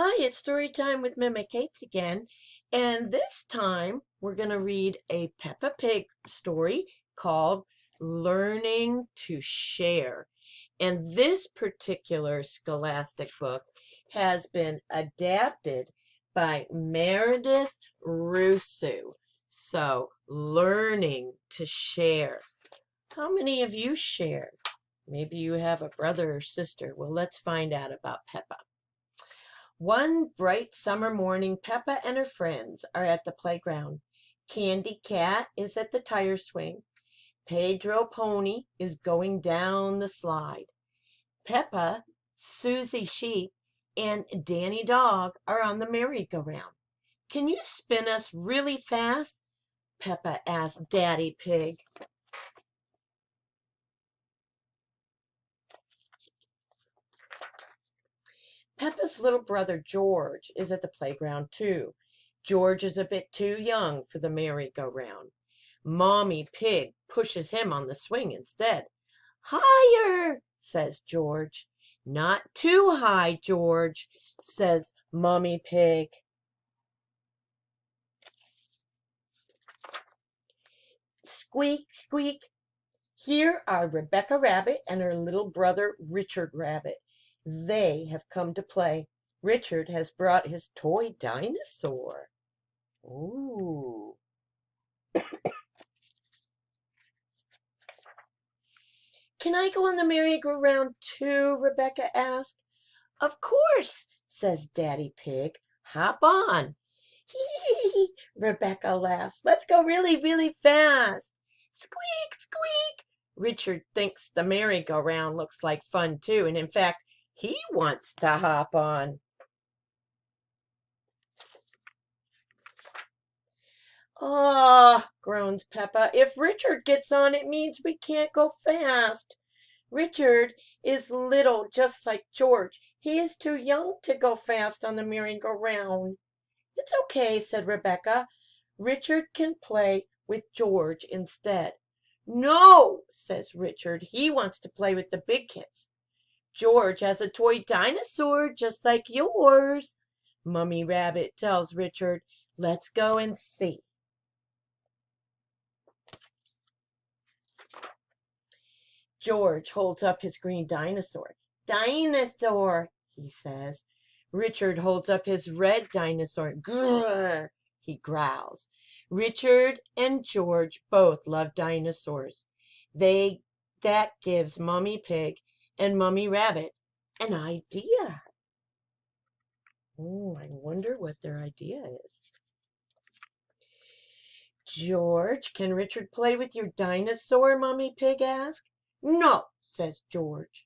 Hi, it's story time with Mimic Kates again, and this time we're going to read a Peppa Pig story called Learning to Share. And this particular scholastic book has been adapted by Meredith Rusu. So, Learning to Share. How many of you share? Maybe you have a brother or sister. Well, let's find out about Peppa. One bright summer morning, Peppa and her friends are at the playground. Candy Cat is at the tire swing. Pedro Pony is going down the slide. Peppa, Susie Sheep, and Danny Dog are on the merry-go-round. Can you spin us really fast? Peppa asked Daddy Pig. Peppa's little brother George is at the playground too. George is a bit too young for the merry-go-round. Mommy Pig pushes him on the swing instead. Higher, says George. Not too high, George, says Mommy Pig. Squeak, squeak. Here are Rebecca Rabbit and her little brother Richard Rabbit. They have come to play. Richard has brought his toy dinosaur. Ooh. Can I go on the merry-go-round too? Rebecca asked. Of course, says Daddy Pig. Hop on. Hee, Rebecca laughs. Let's go really, really fast. Squeak, squeak. Richard thinks the merry-go-round looks like fun too, and in fact, he wants to hop on. Ah, groans Peppa. If Richard gets on, it means we can't go fast. Richard is little, just like George. He is too young to go fast on the merry-go-round. It's okay, said Rebecca. Richard can play with George instead. No, says Richard. He wants to play with the big kids. George has a toy dinosaur just like yours. Mummy Rabbit tells Richard, let's go and see. George holds up his green dinosaur. Dinosaur, he says. Richard holds up his red dinosaur. Grrr, he growls. Richard and George both love dinosaurs. That gives Mummy Pig and Mummy Rabbit an idea. Oh, I wonder what their idea is. George, can Richard play with your dinosaur? Mummy Pig asked. No, says George.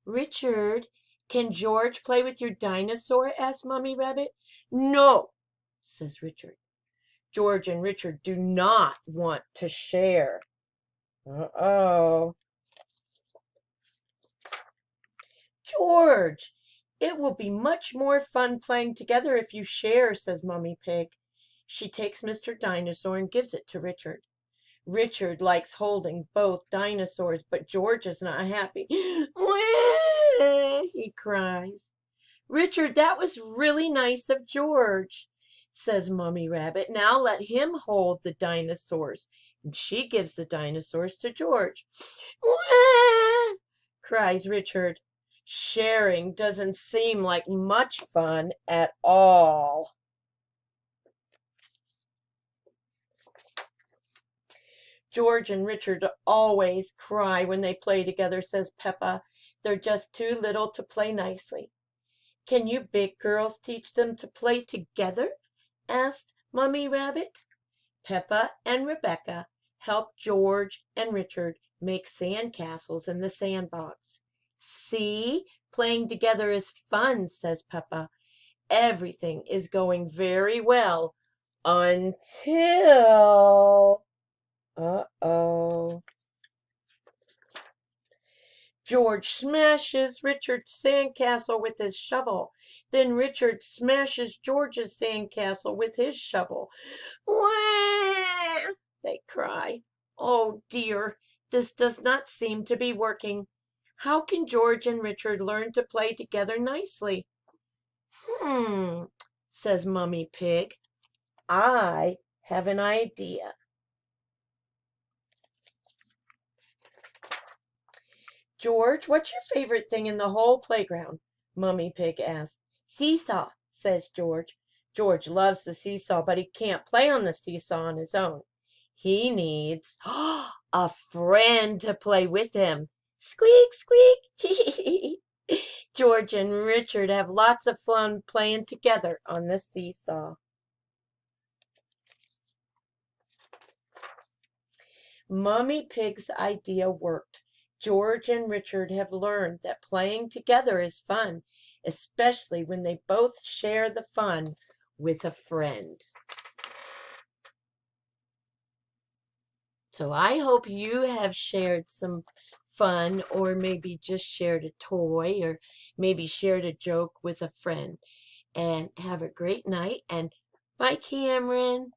Richard, can George play with your dinosaur? Asked Mummy Rabbit. No, says Richard. George and Richard do not want to share. Uh-oh. George, it will be much more fun playing together if you share, says Mummy Pig. She takes Mr. Dinosaur and gives it to Richard. Richard likes holding both dinosaurs, but George is not happy. He cries. Richard, that was really nice of George, says Mummy Rabbit. Now let him hold the dinosaurs. And she gives the dinosaurs to George. Wah! Cries Richard. Sharing doesn't seem like much fun at all. George and Richard always cry when they play together, says Peppa. They're just too little to play nicely. Can you big girls teach them to play together? Asked Mummy Rabbit. Peppa and Rebecca help George and Richard make sand castles in the sandbox. See, playing together is fun, says Peppa. Everything is going very well until... Uh-oh. George smashes Richard's sandcastle with his shovel. Then Richard smashes George's sandcastle with his shovel. Wah! They cry. Oh dear, this does not seem to be working. How can George and Richard learn to play together nicely? Hmm, says Mummy Pig. I have an idea. George, what's your favorite thing in the whole playground? Mummy Pig asked. Seesaw, says George. George loves the seesaw, but he can't play on the seesaw on his own. He needs a friend to play with him. Squeak, squeak. George and Richard have lots of fun playing together on the seesaw. Mummy Pig's idea worked. George and Richard have learned that playing together is fun, especially when they both share the fun with a friend. So I hope you have shared some fun, or maybe just shared a toy, or maybe shared a joke with a friend. And have a great night. And bye, Cameron.